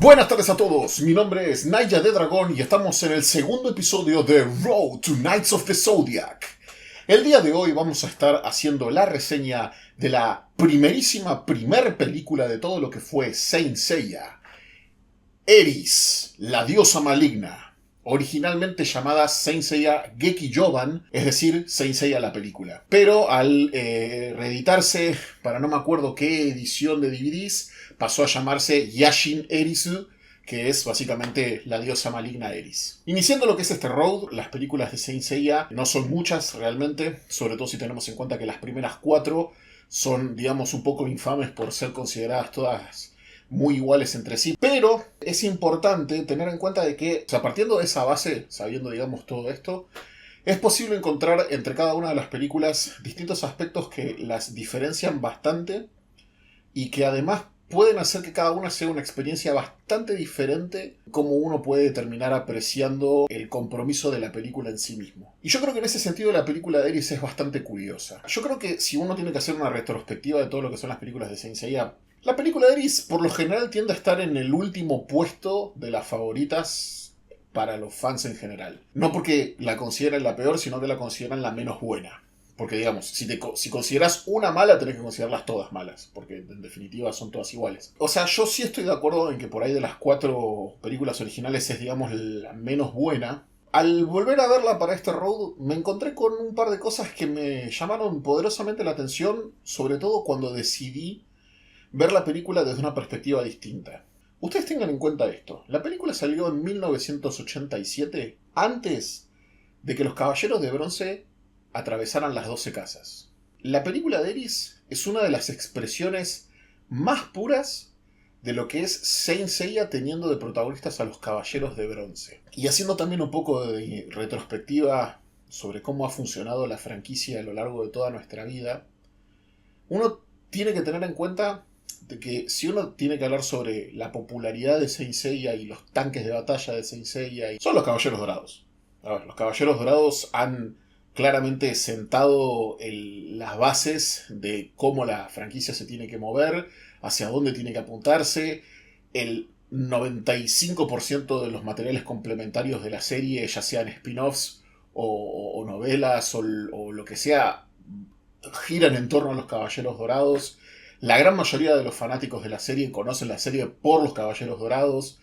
Buenas tardes a todos, mi nombre es Naya de Dragón y estamos en el segundo episodio de Road to Knights of the Zodiac. El día de hoy vamos a estar haciendo la reseña de la primer película de todo lo que fue Saint Seiya. Eris, la diosa maligna, originalmente llamada Saint Seiya Gekijōban, es decir, Saint Seiya la película. Pero al reeditarse para no me acuerdo qué edición de DVDs, pasó a llamarse Yashin Erisu, que es básicamente la diosa maligna Eris. Iniciando lo que es este road, las películas de Saint Seiya no son muchas realmente, sobre todo si tenemos en cuenta que las primeras 4 son, digamos, un poco infames por ser consideradas todas muy iguales entre sí, pero es importante tener en cuenta de que, o sea, partiendo de esa base, sabiendo, digamos, todo esto, es posible encontrar entre cada una de las películas distintos aspectos que las diferencian bastante y que además pueden hacer que cada una sea una experiencia bastante diferente, como uno puede terminar apreciando el compromiso de la película en sí mismo. Y yo creo que en ese sentido la película de Eris es bastante curiosa. Yo creo que si uno tiene que hacer una retrospectiva de todo lo que son las películas de Saint Seiya, la película de Eris por lo general tiende a estar en el último puesto de las favoritas para los fans en general. No porque la consideren la peor, sino que la consideran la menos buena. Porque, digamos, si consideras una mala, tenés que considerarlas todas malas. Porque, en definitiva, son todas iguales. O sea, yo sí estoy de acuerdo en que por ahí de las 4 películas originales es, digamos, la menos buena. Al volver a verla para este road, me encontré con un par de cosas que me llamaron poderosamente la atención. Sobre todo cuando decidí ver la película desde una perspectiva distinta. Ustedes tengan en cuenta esto. La película salió en 1987, antes de que los Caballeros de Bronce atravesaran las 12 casas. La película de Eris es una de las expresiones más puras de lo que es Saint Seiya teniendo de protagonistas a los Caballeros de Bronce. Y haciendo también un poco de retrospectiva sobre cómo ha funcionado la franquicia a lo largo de toda nuestra vida, uno tiene que tener en cuenta de que si uno tiene que hablar sobre la popularidad de Saint Seiya y los tanques de batalla de Saint Seiya, son los Caballeros Dorados. A ver, los Caballeros Dorados han claramente sentado las bases de cómo la franquicia se tiene que mover, hacia dónde tiene que apuntarse. El 95% de los materiales complementarios de la serie, ya sean spin-offs o novelas o lo que sea, giran en torno a los Caballeros Dorados. La gran mayoría de los fanáticos de la serie conocen la serie por los Caballeros Dorados.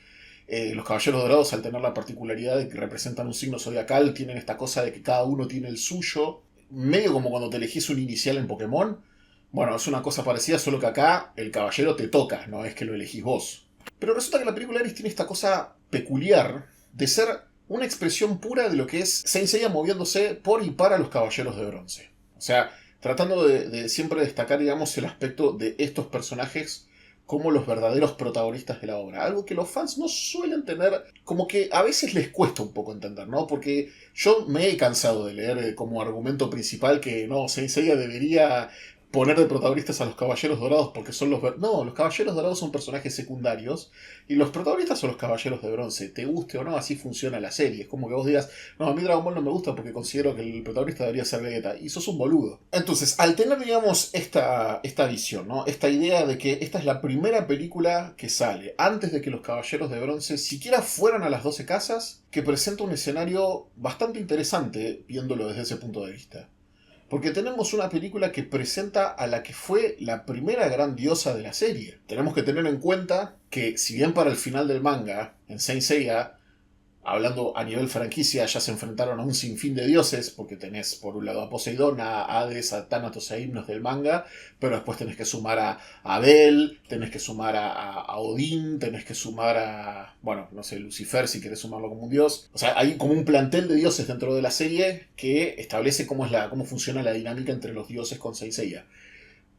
Los Caballeros Dorados, al tener la particularidad de que representan un signo zodiacal, tienen esta cosa de que cada uno tiene el suyo. Medio como cuando te elegís un inicial en Pokémon. Bueno, es una cosa parecida, solo que acá el caballero te toca, no es que lo elegís vos. Pero resulta que la película Eris tiene esta cosa peculiar de ser una expresión pura de lo que es Saint Seiya moviéndose por y para los Caballeros de Bronce. O sea, tratando de siempre destacar, digamos, el aspecto de estos personajes como los verdaderos protagonistas de la obra. Algo que los fans no suelen tener, como que a veces les cuesta un poco entender, ¿no? Porque yo me he cansado de leer como argumento principal que no, Saint Seiya debería poner de protagonistas a los Caballeros Dorados porque son los... No, los Caballeros Dorados son personajes secundarios y los protagonistas son los Caballeros de Bronce. Te guste o no, así funciona la serie. Es como que vos digas, no, a mí Dragon Ball no me gusta porque considero que el protagonista debería ser Vegeta. Y sos un boludo. Entonces, al tener, digamos, esta visión, ¿no? Esta idea de que esta es la primera película que sale antes de que los Caballeros de Bronce siquiera fueran a las 12 casas, que presenta un escenario bastante interesante viéndolo desde ese punto de vista. Porque tenemos una película que presenta a la que fue la primera gran diosa de la serie. Tenemos que tener en cuenta que, si bien para el final del manga, en Saint Seiya, hablando a nivel franquicia, ya se enfrentaron a un sinfín de dioses, porque tenés por un lado a Poseidón, a Hades, a Thanatos e Himnos del manga, pero después tenés que sumar a Abel, tenés que sumar a Odín, tenés que sumar a, bueno, no sé, Lucifer si querés sumarlo como un dios. O sea, hay como un plantel de dioses dentro de la serie que establece cómo funciona la dinámica entre los dioses con Saint Seiya.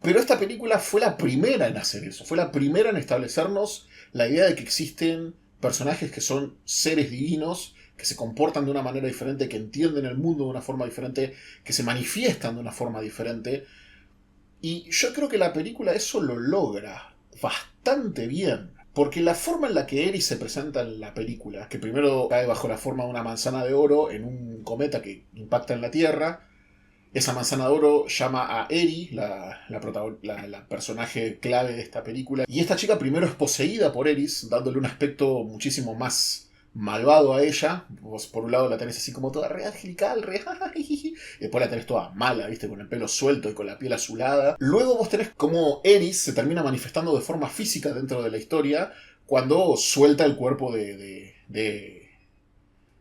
Pero esta película fue la primera en hacer eso, fue la primera en establecernos la idea de que existen personajes que son seres divinos, que se comportan de una manera diferente, que entienden el mundo de una forma diferente, que se manifiestan de una forma diferente. Y yo creo que la película eso lo logra bastante bien. Porque la forma en la que Eris se presenta en la película, que primero cae bajo la forma de una manzana de oro en un cometa que impacta en la Tierra, Esa manzana de oro llama a Eri, la personaje clave de esta película. Y esta chica primero es poseída por Eris, dándole un aspecto muchísimo más malvado a ella. Vos por un lado la tenés así como toda re angelical, re... y después la tenés toda mala, ¿viste? Con el pelo suelto y con la piel azulada. Luego vos tenés como Eris se termina manifestando de forma física dentro de la historia cuando suelta el cuerpo de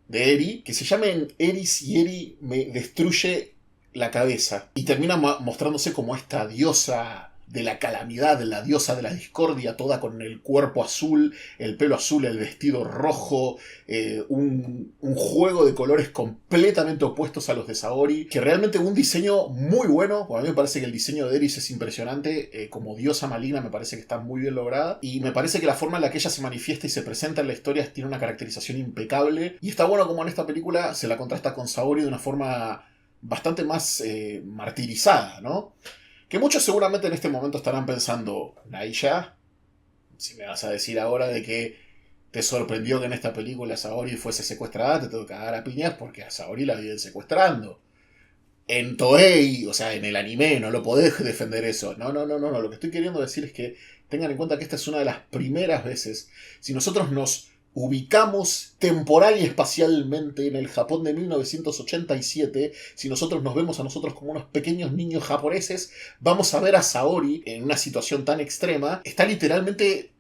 Eri. Que se llamen Eris y Eri me destruye la cabeza. Y termina mostrándose como esta diosa de la calamidad, la diosa de la discordia, toda con el cuerpo azul, el pelo azul, el vestido rojo, un juego de colores completamente opuestos a los de Saori, que realmente un diseño muy bueno. A mí me parece que el diseño de Eris es impresionante, como diosa maligna me parece que está muy bien lograda, y me parece que la forma en la que ella se manifiesta y se presenta en la historia tiene una caracterización impecable, y está bueno como en esta película se la contrasta con Saori de una forma bastante más martirizada, ¿no? Que muchos seguramente en este momento estarán pensando, Naya, si me vas a decir ahora de que te sorprendió que en esta película Saori fuese secuestrada, te tengo que cagar a piñas porque a Saori la viven secuestrando. En Toei, o sea, en el anime, no lo podés defender eso. No. Lo que estoy queriendo decir es que tengan en cuenta que esta es una de las primeras veces, si nosotros nos ubicamos temporal y espacialmente en el Japón de 1987, si nosotros nos vemos a nosotros como unos pequeños niños japoneses, vamos a ver a Saori en una situación tan extrema. Está literalmente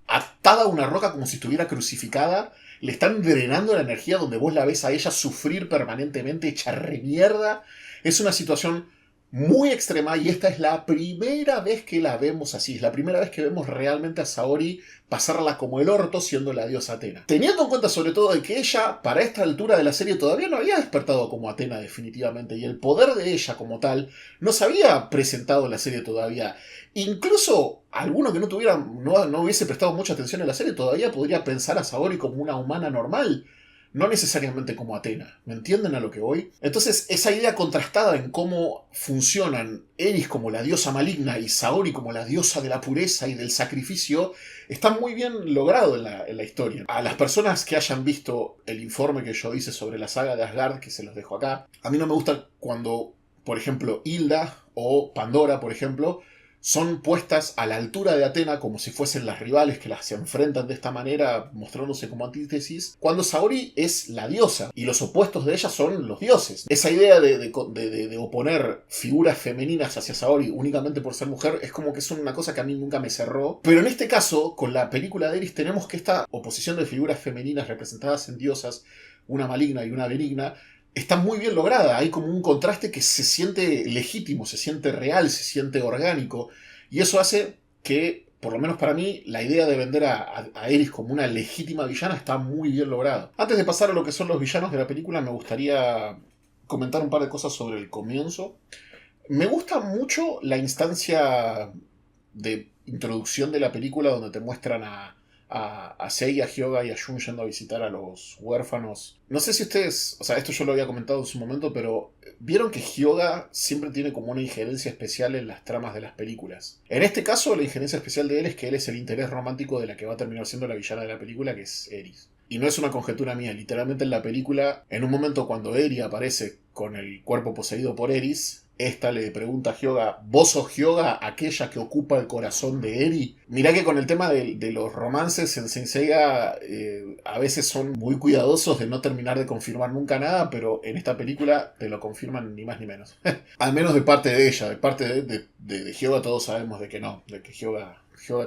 atada a una roca como si estuviera crucificada. Le están drenando la energía donde vos la ves a ella sufrir permanentemente, hecha remierda. Es una situación muy extrema y esta es la primera vez que la vemos así. Es la primera vez que vemos realmente a Saori pasarla como el orto siendo la diosa Atena. Teniendo en cuenta sobre todo de que ella, para esta altura de la serie, todavía no había despertado como Atena definitivamente. Y el poder de ella como tal no se había presentado en la serie todavía. Incluso alguno que no hubiese prestado mucha atención en la serie todavía podría pensar a Saori como una humana normal. No necesariamente como Atena. ¿Me entienden a lo que voy? Entonces, esa idea contrastada en cómo funcionan Eris como la diosa maligna y Saori como la diosa de la pureza y del sacrificio está muy bien logrado en la historia. A las personas que hayan visto el informe que yo hice sobre la saga de Asgard, que se los dejo acá, a mí no me gusta cuando, por ejemplo, Hilda o Pandora, por ejemplo, son puestas a la altura de Atena como si fuesen las rivales que las enfrentan de esta manera, mostrándose como antítesis, cuando Saori es la diosa y los opuestos de ella son los dioses. Esa idea de oponer figuras femeninas hacia Saori únicamente por ser mujer es como que es una cosa que a mí nunca me cerró. Pero en este caso, con la película de Eris, tenemos que esta oposición de figuras femeninas representadas en diosas, una maligna y una benigna, está muy bien lograda. Hay como un contraste que se siente legítimo, se siente real, se siente orgánico. Y eso hace que, por lo menos para mí, la idea de vender a Eris como una legítima villana está muy bien lograda. Antes de pasar a lo que son los villanos de la película, me gustaría comentar un par de cosas sobre el comienzo. Me gusta mucho la instancia de introducción de la película donde te muestran a Sei, a Hyoga y a Jun yendo a visitar a los huérfanos. No sé si ustedes, o sea, esto yo lo había comentado en su momento, pero vieron que Hyoga siempre tiene como una injerencia especial en las tramas de las películas. En este caso, la injerencia especial de él es que él es el interés romántico de la que va a terminar siendo la villana de la película, que es Eris. Y no es una conjetura mía, literalmente en la película, en un momento cuando Eri aparece con el cuerpo poseído por Eris, esta le pregunta a Hyoga, ¿vos sos Hyoga, aquella que ocupa el corazón de Eri? Mirá que con el tema de los romances en Saint Seiya a veces son muy cuidadosos de no terminar de confirmar nunca nada, pero en esta película te lo confirman ni más ni menos. Al menos de parte de ella, de parte de Hyoga todos sabemos de que no, de que Hyoga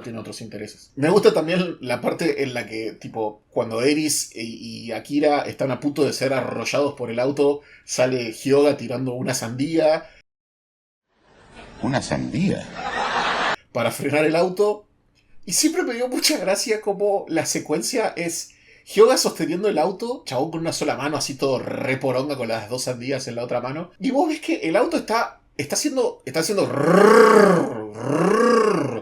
tiene otros intereses. Me gusta también la parte en la que, tipo, cuando Eris y Akira están a punto de ser arrollados por el auto, sale Hyoga tirando una sandía. ¿Una sandía? Para frenar el auto. Y siempre me dio mucha gracia como la secuencia es Hyoga sosteniendo el auto, chabón con una sola mano, así todo re poronga con las dos sandías en la otra mano. Y vos ves que el auto está haciendo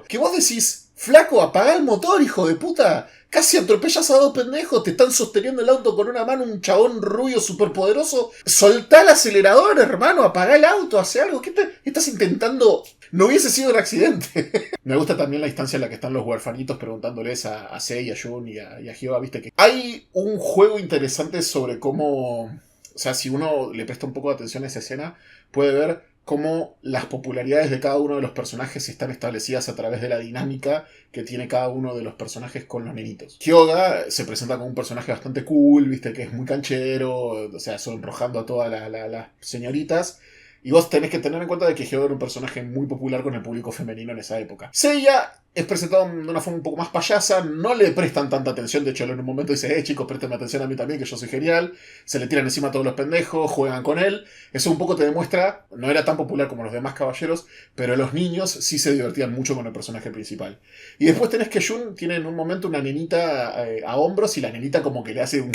que vos decís, flaco, apagá el motor, hijo de puta. Casi atropellas a dos pendejos, te están sosteniendo el auto con una mano, un chabón rubio superpoderoso. Soltá el acelerador, hermano, apagá el auto, hace algo. ¿Qué estás intentando? No hubiese sido un accidente. Me gusta también la instancia en la que están los huerfanitos preguntándoles a Sei, a Jun y a Hyoga, viste que hay un juego interesante sobre cómo O sea, si uno le presta un poco de atención a esa escena, puede ver cómo las popularidades de cada uno de los personajes están establecidas a través de la dinámica que tiene cada uno de los personajes con los nenitos. Hyoga se presenta como un personaje bastante cool, viste, que es muy canchero, o sea, sonrojando a todas las señoritas. Y vos tenés que tener en cuenta de que Hyoga era un personaje muy popular con el público femenino en esa época. Seiya es presentado de una forma un poco más payasa, no le prestan tanta atención, de hecho en un momento dice, chicos, préstenme atención a mí también, que yo soy genial, se le tiran encima a todos los pendejos, juegan con él, eso un poco te demuestra, no era tan popular como los demás caballeros, pero los niños sí se divertían mucho con el personaje principal. Y después tenés que Jun tiene en un momento una nenita a hombros, y la nenita como que le hace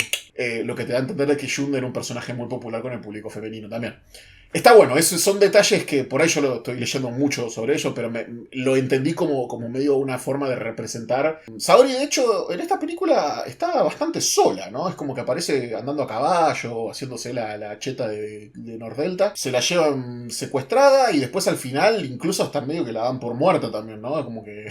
lo que te da a entender de que Jun era un personaje muy popular con el público femenino también. Está bueno, esos son detalles que por ahí yo lo estoy leyendo mucho sobre ello, pero lo entendí como medio una forma de representar. Saori, de hecho, en esta película está bastante sola, ¿no? Es como que aparece andando a caballo, haciéndose la cheta de Nordelta. Se la llevan secuestrada y después al final incluso hasta medio que la dan por muerta también, ¿no? Como que...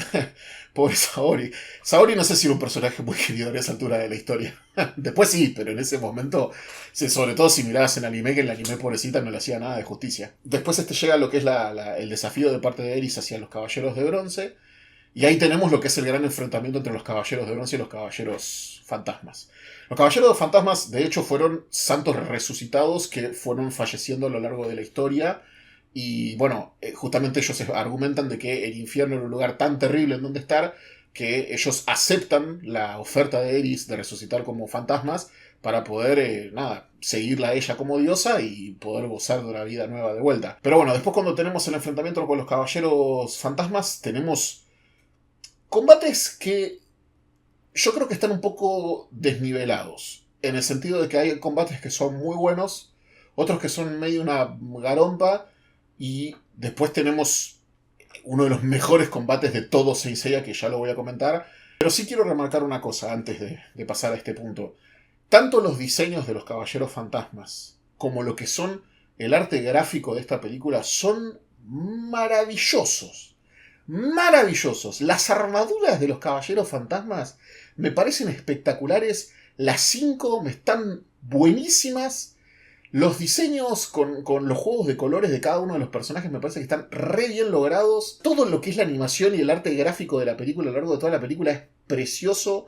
Pobre Saori. Saori no sé si era un personaje muy querido en esa altura de la historia. Después sí, pero en ese momento, sobre todo si mirabas en anime, que el anime pobrecita no le hacía nada de justicia. Después llega lo que es el desafío de parte de Eris hacia los Caballeros de Bronce. Y ahí tenemos lo que es el gran enfrentamiento entre los Caballeros de Bronce y los Caballeros Fantasmas. Los Caballeros Fantasmas, de hecho, fueron santos resucitados que fueron falleciendo a lo largo de la historia. Y bueno, justamente ellos argumentan de que el infierno era un lugar tan terrible en donde estar que ellos aceptan la oferta de Eris de resucitar como fantasmas para poder, seguirla a ella como diosa y poder gozar de una vida nueva de vuelta. Pero bueno, después cuando tenemos el enfrentamiento con los caballeros fantasmas, tenemos combates que yo creo que están un poco desnivelados. En el sentido de que hay combates que son muy buenos, otros que son medio una garompa, y después tenemos uno de los mejores combates de todo Saint Seiya, que ya lo voy a comentar. Pero sí quiero remarcar una cosa antes de pasar a este punto. Tanto los diseños de los Caballeros Fantasmas como lo que son el arte gráfico de esta película son maravillosos. Maravillosos. Las armaduras de los Caballeros Fantasmas me parecen espectaculares. Las 5 me están buenísimas. Los diseños con los juegos de colores de cada uno de los personajes me parece que están re bien logrados. Todo lo que es la animación y el arte gráfico de la película a lo largo de toda la película es precioso.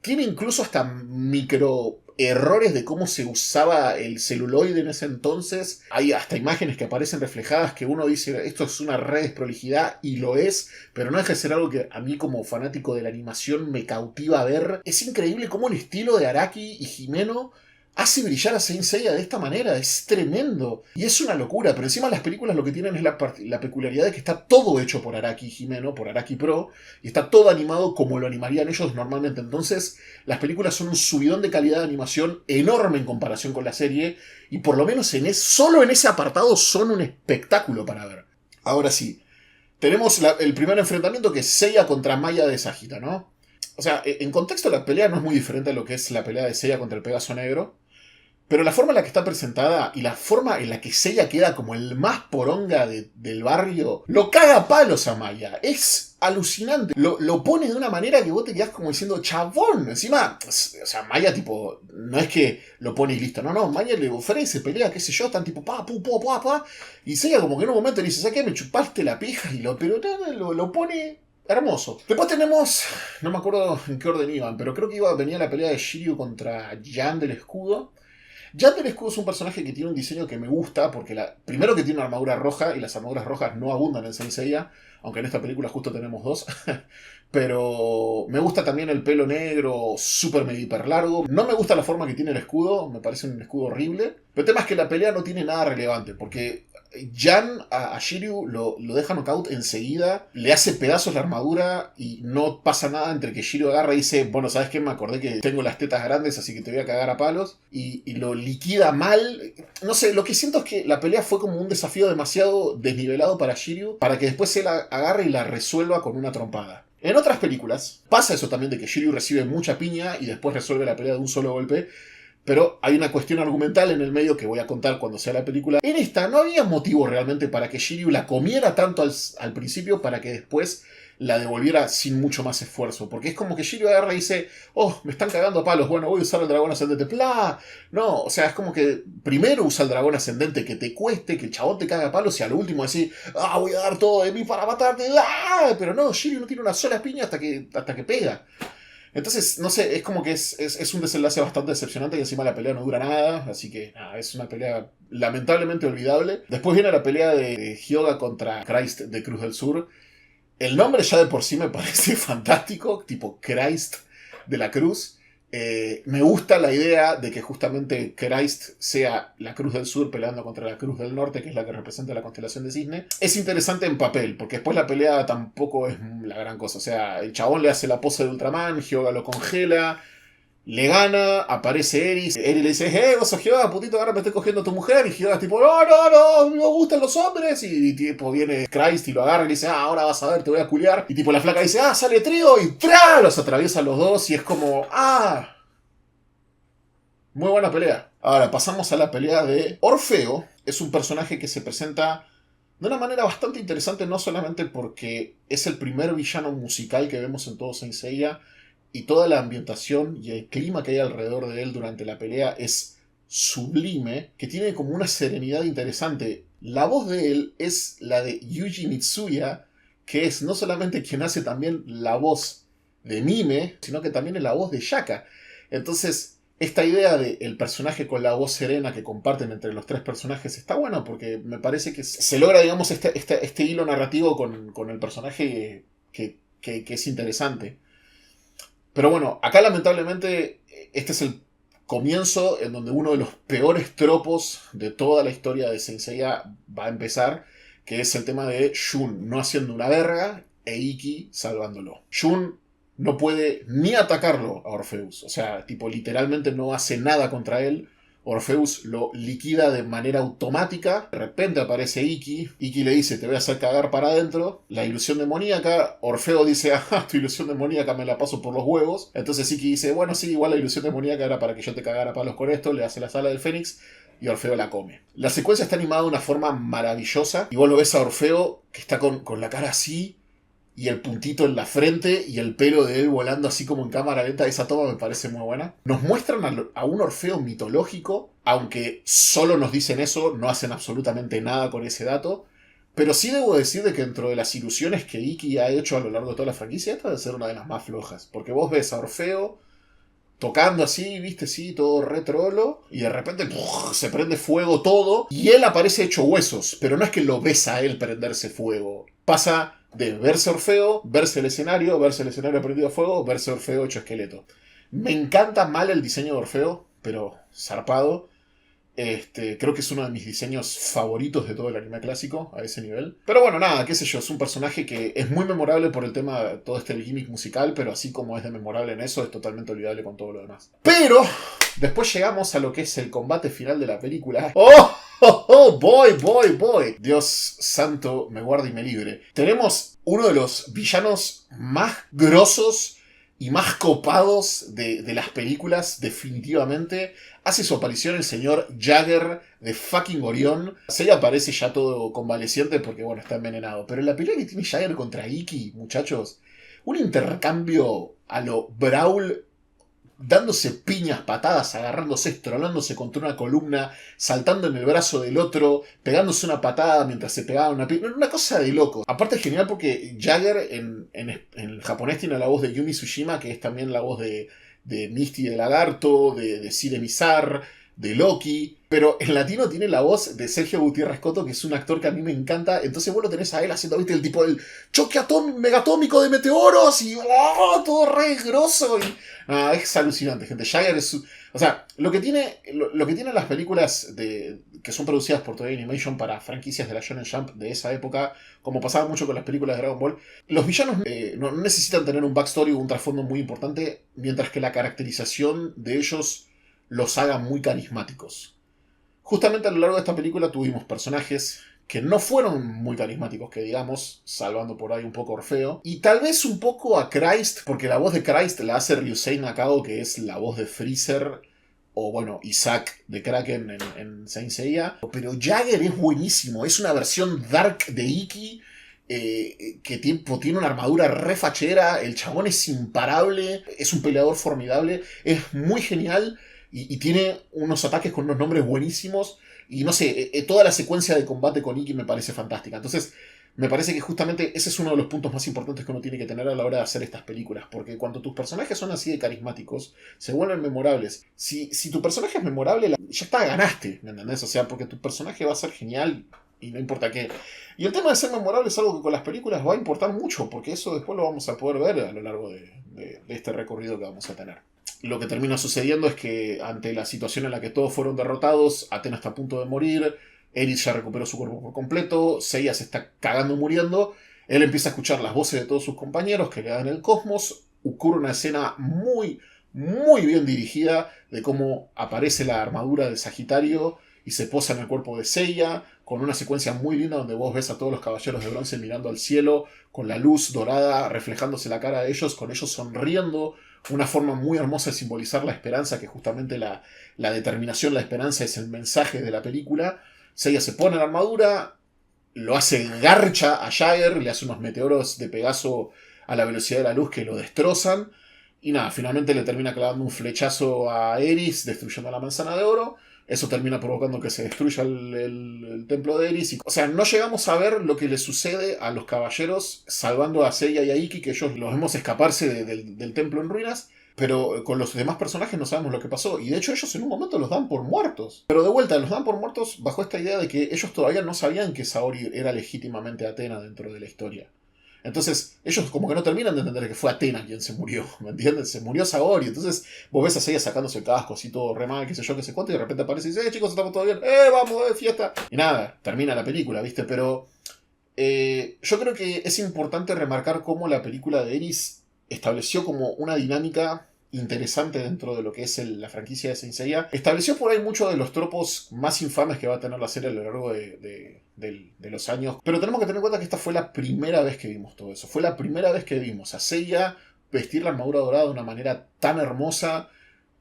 Tiene incluso hasta micro errores de cómo se usaba el celuloide en ese entonces. Hay hasta imágenes que aparecen reflejadas que uno dice, esto es una re desprolijidad, y lo es, pero no deja de ser algo que a mí como fanático de la animación me cautiva ver. Es increíble cómo el estilo de Araki y Himeno hace brillar a Saint Seiya de esta manera, es tremendo. Y es una locura, pero encima las películas lo que tienen es la peculiaridad de que está todo hecho por Araki Himeno, por Araki Pro, y está todo animado como lo animarían ellos normalmente. Entonces, las películas son un subidón de calidad de animación enorme en comparación con la serie, y por lo menos solo en ese apartado son un espectáculo para ver. Ahora sí, tenemos el primer enfrentamiento, que es Seiya contra Maya de Sagitta, ¿no? O sea, en contexto la pelea no es muy diferente a lo que es la pelea de Seiya contra el Pegaso Negro. Pero la forma en la que está presentada y la forma en la que Seiya queda como el más poronga del barrio, lo caga a palos a Maya. Es alucinante. Lo pone de una manera que vos te quedás como diciendo, chabón. Encima, o sea, Maya tipo, no es que lo pone y listo. No, Maya le ofrece, pelea, qué sé yo, están tipo pa. Y Seiya como que en un momento le dice, ¿sabes qué? Me chupaste la pija, y lo pone hermoso. Después tenemos, no me acuerdo en qué orden iban, pero creo que venía la pelea de Shiryu contra Jan del Escudo. Jan del Escudo es un personaje que tiene un diseño que me gusta, porque primero que tiene una armadura roja, y las armaduras rojas no abundan en Saint Seiya, aunque en esta película justo tenemos 2. Pero me gusta también el pelo negro súper mega hiper largo. No me gusta la forma que tiene el escudo, me parece un escudo horrible. Pero el tema es que la pelea no tiene nada relevante, porque Jan a Shiryu lo deja knockout enseguida, le hace pedazos la armadura y no pasa nada entre que Shiryu agarra y dice, bueno, ¿sabes qué? Me acordé que tengo las tetas grandes, así que te voy a cagar a palos, y lo liquida mal. No sé, lo que siento es que la pelea fue como un desafío demasiado desnivelado para Shiryu, para que después él agarre y la resuelva con una trompada. En otras películas pasa eso también, de que Shiryu recibe mucha piña y después resuelve la pelea de un solo golpe. Pero hay una cuestión argumental en el medio que voy a contar cuando sea la película. En esta no había motivo realmente para que Shiryu la comiera tanto al principio para que después la devolviera sin mucho más esfuerzo. Porque es como que Shiryu agarra y dice, oh, me están cagando a palos, bueno, voy a usar el dragón ascendente. ¡Pla! No, o sea, es como que primero usa el dragón ascendente que te cueste, que el chabón te caga a palos y a lo último decir, ah, voy a dar todo de mí para matarte. ¡Ah! Pero no, Shiryu no tiene una sola piña hasta que pega. Entonces, no sé, es como que es un desenlace bastante decepcionante y encima la pelea no dura nada, así que nada, es una pelea lamentablemente olvidable. Después viene la pelea de Hyoga contra Christ de Cruz del Sur. El nombre ya de por sí me parece fantástico, tipo Christ de la Cruz. Me gusta la idea de que justamente Christ sea la Cruz del Sur peleando contra la Cruz del Norte, que es la que representa la constelación de Cisne. Es interesante en papel, porque después la pelea tampoco es la gran cosa. O sea, el chabón le hace la pose de Ultraman, Hyoga lo congela, le gana, aparece Eri. Eri le dice, vos sos Hyoga, putito, ahora me estoy cogiendo a tu mujer. Y Hyoga es tipo, no, me gustan los hombres. Y tipo viene Christ y lo agarra y le dice, ahora vas a ver, te voy a culiar. Y tipo la flaca dice, sale Trío y ¡tra! Los atraviesa los dos y es como, muy buena pelea. Ahora pasamos a la pelea de Orfeo. Es un personaje que se presenta de una manera bastante interesante, no solamente porque es el primer villano musical que vemos en todo Saint Seiya, y toda la ambientación y el clima que hay alrededor de él durante la pelea es sublime, que tiene como una serenidad interesante. La voz de él es la de Yuji Mitsuya, que es no solamente quien hace también la voz de Mime, sino que también es la voz de Shaka. Entonces, esta idea de el personaje con la voz serena que comparten entre los tres personajes está buena porque me parece que se logra, digamos, este hilo narrativo con el personaje que es interesante. Pero bueno, acá lamentablemente este es el comienzo en donde uno de los peores tropos de toda la historia de Saint Seiya va a empezar, que es el tema de Shun no haciendo una verga e Ikki salvándolo. Shun no puede ni atacarlo a Orpheus, o sea, tipo literalmente no hace nada contra él. Orpheus lo liquida de manera automática. De repente aparece Ikki. Ikki le dice, te voy a hacer cagar para adentro. La ilusión demoníaca. Orfeo dice, tu ilusión demoníaca me la paso por los huevos. Entonces Ikki dice, bueno, sí, igual la ilusión demoníaca era para que yo te cagara palos con esto. Le hace la sala del Fénix y Orfeo la come. La secuencia está animada de una forma maravillosa. Y vos lo ves a Orfeo que está con la cara así, y el puntito en la frente y el pelo de él volando así como en cámara lenta. Esa toma me parece muy buena. Nos muestran a un Orfeo mitológico, aunque solo nos dicen eso, no hacen absolutamente nada con ese dato. Pero sí debo decir de que dentro de las ilusiones que Ikki ha hecho a lo largo de toda la franquicia, esta debe ser una de las más flojas. Porque vos ves a Orfeo tocando así, viste, sí, todo retrolo, y de repente se prende fuego todo, y él aparece hecho huesos, pero no es que lo ves a él prenderse fuego. Pasa de verse Orfeo, verse el escenario prendido a fuego, verse Orfeo hecho esqueleto. Me encanta mal el diseño de Orfeo, pero zarpado. Creo que es uno de mis diseños favoritos de todo el anime clásico, a ese nivel. Pero bueno, nada, qué sé yo, es un personaje que es muy memorable por el tema de todo este gimmick musical, pero así como es de memorable en eso, es totalmente olvidable con todo lo demás. Pero después llegamos a lo que es el combate final de la película. ¡Oh! Boy. Dios santo, me guarde y me libre. Tenemos uno de los villanos más grosos y más copados de las películas, definitivamente. Hace su aparición el señor Jagger de fucking Orión. Se le aparece ya todo convaleciente porque, bueno, está envenenado. Pero la pelea que tiene Jagger contra Ikki, muchachos, un intercambio a lo Brawl, dándose piñas, patadas, agarrándose, estrolándose contra una columna, saltando en el brazo del otro, pegándose una patada mientras se pegaba una piña. Una cosa de loco. Aparte es genial porque Jagger en japonés tiene la voz de Yumi Tsushima, que es también la voz de Misty de Lagarto, de Sire Mizar, de Loki, pero en latino tiene la voz de Sergio Gutiérrez Coto, que es un actor que a mí me encanta. Entonces vos lo tenés a él haciendo, viste, el tipo del choque megatómico de meteoros y todo re grosso. Es alucinante, gente. Jagger es... O sea, lo que tienen las películas que son producidas por Toei Animation para franquicias de la Shonen Jump de esa época, como pasaba mucho con las películas de Dragon Ball, los villanos no necesitan tener un backstory o un trasfondo muy importante, mientras que la caracterización de ellos los haga muy carismáticos. Justamente a lo largo de esta película tuvimos personajes que no fueron muy carismáticos, que digamos, salvando por ahí un poco a Orfeo, y tal vez un poco a Christ, porque la voz de Christ la hace Ryusei Nakao, que es la voz de Freezer o bueno, Isaac de Kraken en Saint Seiya. Pero Jagger es buenísimo, es una versión dark de Ikki, que tiene una armadura re fachera, el chabón es imparable, es un peleador formidable, es muy genial y tiene unos ataques con unos nombres buenísimos. Y no sé, toda la secuencia de combate con Ikki me parece fantástica. Entonces, me parece que justamente ese es uno de los puntos más importantes que uno tiene que tener a la hora de hacer estas películas. Porque cuando tus personajes son así de carismáticos, se vuelven memorables. Si tu personaje es memorable, ya está, ganaste, ¿me entendés? O sea, porque tu personaje va a ser genial y no importa qué. Y el tema de ser memorable es algo que con las películas va a importar mucho, porque eso después lo vamos a poder ver a lo largo de este recorrido que vamos a tener. Lo que termina sucediendo es que ante la situación en la que todos fueron derrotados, Athena está a punto de morir, Eris ya recuperó su cuerpo por completo, Seiya se está cagando muriendo, él empieza a escuchar las voces de todos sus compañeros que le dan el cosmos, ocurre una escena muy, muy bien dirigida de cómo aparece la armadura de Sagitario y se posa en el cuerpo de Seiya, con una secuencia muy linda donde vos ves a todos los caballeros de bronce mirando al cielo, con la luz dorada reflejándose la cara de ellos, con ellos sonriendo, una forma muy hermosa de simbolizar la esperanza, que justamente la determinación, la esperanza es el mensaje de la película. Seiya se pone la armadura, lo hace garcha a Jagger, le hace unos meteoros de Pegaso a la velocidad de la luz que lo destrozan, y nada, finalmente le termina clavando un flechazo a Eris, destruyendo la manzana de oro. Eso termina provocando que se destruya el templo de Eris. O sea, no llegamos a ver lo que le sucede a los caballeros salvando a Seiya y a Ikki, que ellos los vemos escaparse del templo en ruinas. Pero con los demás personajes no sabemos lo que pasó. Y de hecho ellos en un momento los dan por muertos. Pero de vuelta, los dan por muertos bajo esta idea de que ellos todavía no sabían que Saori era legítimamente Athena dentro de la historia. Entonces, ellos como que no terminan de entender que fue Athena quien se murió, ¿me entiendes? Se murió Saori. Entonces, vos ves a Seiya sacándose el casco, así todo re mal, qué sé yo, qué sé cuánto, y de repente aparece y dice, chicos, estamos todo bien, vamos, fiesta. Y nada, termina la película, ¿viste? Pero yo creo que es importante remarcar cómo la película de Eris estableció como una dinámica interesante dentro de lo que es la franquicia de Saint Seiya. Estableció por ahí muchos de los tropos más infames que va a tener la serie a lo largo de los años. Pero tenemos que tener en cuenta que esta fue la primera vez que vimos todo eso. Fue la primera vez que vimos a Seiya vestir la armadura dorada de una manera tan hermosa,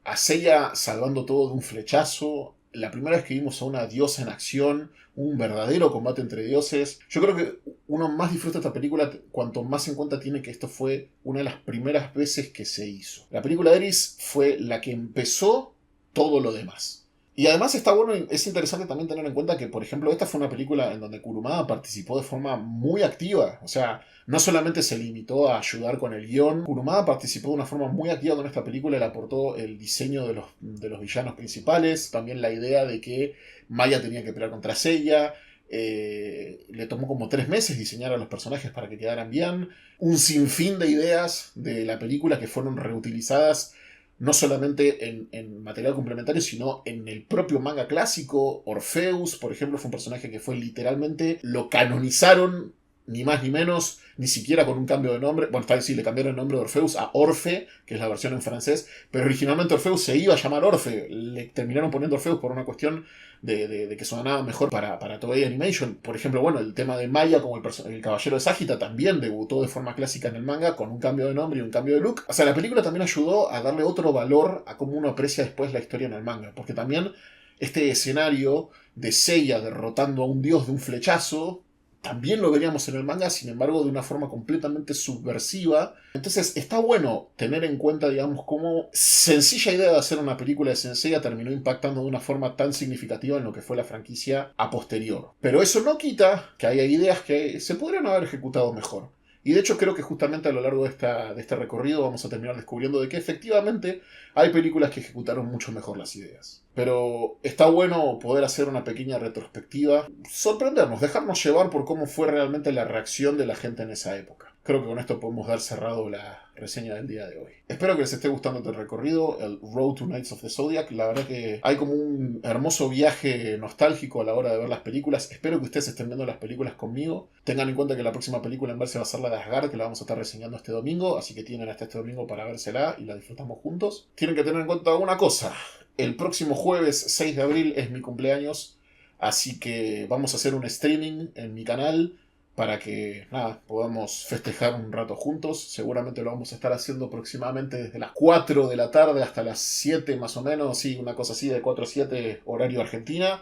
a Seiya salvando todo de un flechazo. La primera vez que vimos a una diosa en acción, un verdadero combate entre dioses. Yo creo que uno más disfruta esta película cuanto más en cuenta tiene que esto fue una de las primeras veces que se hizo. La película de Eris fue la que empezó todo lo demás. Y además está bueno, es interesante también tener en cuenta que, por ejemplo, esta fue una película en donde Kurumada participó de forma muy activa. O sea, no solamente se limitó a ayudar con el guión, Kurumada participó de una forma muy activa con esta película. Le aportó el diseño de los villanos principales, también la idea de que Maya tenía que pelear contra Seiya. Le tomó como 3 meses diseñar a los personajes para que quedaran bien. Un sinfín de ideas de la película que fueron reutilizadas no solamente en material complementario, sino en el propio manga clásico. Orpheus, por ejemplo, fue un personaje que fue literalmente, lo canonizaron, ni más ni menos, ni siquiera con un cambio de nombre. Bueno, tal vez sí, le cambiaron el nombre de Orpheus a Orfe, que es la versión en francés, pero originalmente Orpheus se iba a llamar Orfe. Le terminaron poniendo Orpheus por una cuestión de que sonaba mejor para Toei Animation. Por ejemplo, bueno, el tema de Maya como el caballero de Sagitta también debutó de forma clásica en el manga con un cambio de nombre y un cambio de look. O sea, la película también ayudó a darle otro valor a cómo uno aprecia después la historia en el manga, porque también este escenario de Seiya derrotando a un dios de un flechazo también lo veríamos en el manga, sin embargo, de una forma completamente subversiva. Entonces, está bueno tener en cuenta, digamos, cómo sencilla idea de hacer una película de Saint Seiya terminó impactando de una forma tan significativa en lo que fue la franquicia a posterior. Pero eso no quita que haya ideas que se podrían haber ejecutado mejor. Y de hecho creo que justamente a lo largo de este recorrido vamos a terminar descubriendo de que efectivamente hay películas que ejecutaron mucho mejor las ideas. Pero está bueno poder hacer una pequeña retrospectiva, sorprendernos, dejarnos llevar por cómo fue realmente la reacción de la gente en esa época. Creo que con esto podemos dar cerrado la reseña del día de hoy. Espero que les esté gustando este recorrido, el Road to Knights of the Zodiac. La verdad que hay como un hermoso viaje nostálgico a la hora de ver las películas. Espero que ustedes estén viendo las películas conmigo. Tengan en cuenta que la próxima película en verse va a ser la de Asgard, que la vamos a estar reseñando este domingo, así que tienen hasta este domingo para vérsela y la disfrutamos juntos. Tienen que tener en cuenta una cosa. El próximo jueves 6 de abril es mi cumpleaños, así que vamos a hacer un streaming en mi canal para que nada, podamos festejar un rato juntos. Seguramente lo vamos a estar haciendo aproximadamente desde las 4 de la tarde hasta las 7 más o menos, sí, una cosa así de 4 a 7 horario Argentina.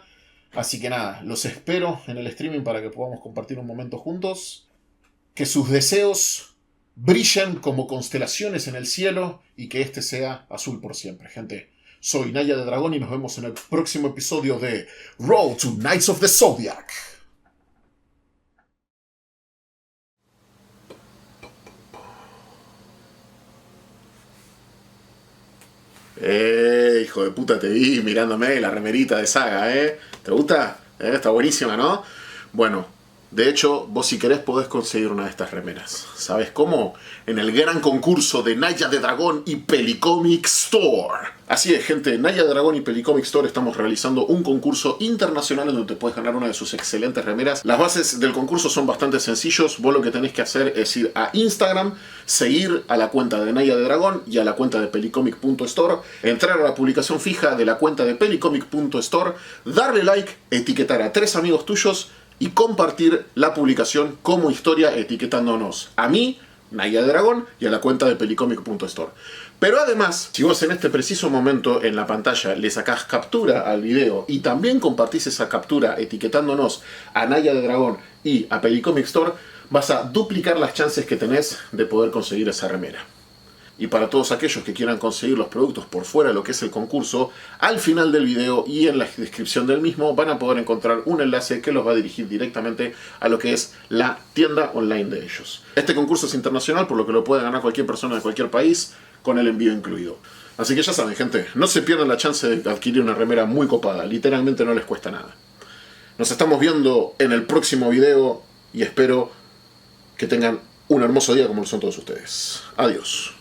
Así que nada, los espero en el streaming para que podamos compartir un momento juntos. Que sus deseos brillen como constelaciones en el cielo y que este sea azul por siempre, gente. Soy Naya de Dragón y nos vemos en el próximo episodio de Road to Knights of the Zodiac. Hijo de puta, te vi mirándome la remerita de Saga, ¿eh? ¿Te gusta? Está buenísima, ¿no? Bueno, de hecho, vos si querés podés conseguir una de estas remeras. ¿Sabes cómo? En el gran concurso de Naya de Dragón y Pelicomic Store. Así es, gente, Naya de Dragón y Pelicomic Store estamos realizando un concurso internacional en donde te puedes ganar una de sus excelentes remeras. Las bases del concurso son bastante sencillos. Vos lo que tenés que hacer es ir a Instagram, seguir a la cuenta de Naya de Dragón y a la cuenta de pelicomic.store, entrar a la publicación fija de la cuenta de pelicomic.store, darle like, etiquetar a 3 amigos tuyos y compartir la publicación como historia etiquetándonos a mí, Naya de Dragón, y a la cuenta de pelicomic.store. Pero además, si vos en este preciso momento en la pantalla le sacás captura al video y también compartís esa captura etiquetándonos a Naya de Dragón y a Pelicomic Store, vas a duplicar las chances que tenés de poder conseguir esa remera. Y para todos aquellos que quieran conseguir los productos por fuera de lo que es el concurso, al final del video y en la descripción del mismo van a poder encontrar un enlace que los va a dirigir directamente a lo que es la tienda online de ellos. Este concurso es internacional, por lo que lo puede ganar cualquier persona de cualquier país, con el envío incluido. Así que ya saben, gente, no se pierdan la chance de adquirir una remera muy copada, literalmente no les cuesta nada. Nos estamos viendo en el próximo video y espero que tengan un hermoso día como lo son todos ustedes. Adiós.